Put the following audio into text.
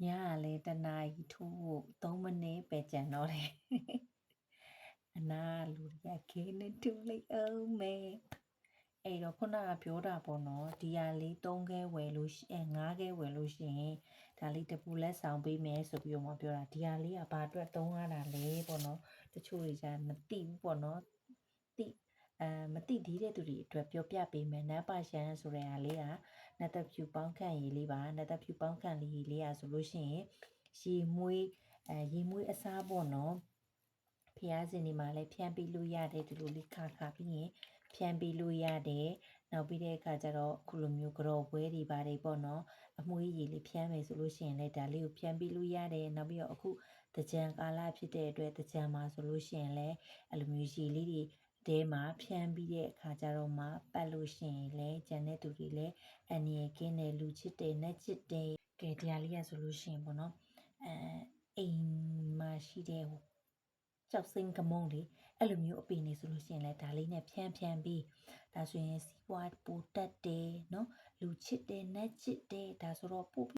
ညာလေတနာရီထိုး3မိနစ်ပဲကြံတော့တယ်အနာလူတွေကခင်းနေတူလိုက်အောင်မဲအဲ့တော့ခုနကပြောတာပေါ့နော်ဒီဟာလေး3ခဲဝယ်လို့5ခဲဝယ်လို့ရှိရင်ဒါလေးတပူလက်ဆောင်ပေးမယ်ဆိုပြီးတော့မှပြောတာဒီဟာလေးကဘာအတွက်သုံးရတာလဲပေါ့နော်တချို့တွေကမသိဘူးပေါ့နော်မသိသေးတဲ့သူတွေအတွက်ပြောပြပေးမယ်နတ်ပါရှန်ဆိုတဲ့ဟာလေးကနတ်သက်ဖြူပေါင်းခန့်ရည်လေးပါနတ်သက်ဖြူပေါင်းခန့်လေးလေးอ่ะဆိုလို့ရှိရင်ရေမွေးအစားပေါ့နော်ဖျားစင်ဒီမှာလည်းဖြန်းပေးလို့ရတယ်ဒီလိုလေးခါပြီးရင်ဖြန်းပေးလို့ရတယ်နောက်ပြီးတဲ့အခါကျတော့ခုလိုမျိုးကြော်ပွဲတွေပါတယ်ပေါ့နော်အမွှေးရည်လေးဖြန်းမယ်ဆိုလို့ရှိရင်လည်းဒါလေးကိုဖြန်းပေးလို့ရတယ်နောက်ပြီးတော့အခုတကြံကာလဖြစ်တဲ့အတွက်တကြံမှာဆိုလို့ရှိရင်လည်းအဲ့လိုမျိုးရည်လေးတွေတဲမှာဖြန်းပြီးတဲ့အခါကျတော့မှပတ်လို့ရှိရင်လည်းဂျန်တဲ့သူတွေလည်းအန်ရကင်းတယ်လူချစ်တယ်နတ်ချစ်တယ်ကဲတရားလေးရဆိုလို့ရှိရင်ပေါ့နော်အိမ်မှာရှိတဲ့ကြောက်စင်းကမုံတွေအဲ့လိုမျိုးအပင်နေဆိုလို့ရှိရင်လည်းဒါလေးနဲ့ဖြန်းပြီးဒါဆိုရင်စီးပွားပိုတက်တယ်နော်လူချစ်တယ်နတ်ချစ်တယ်ဒါဆိုတော့ပို့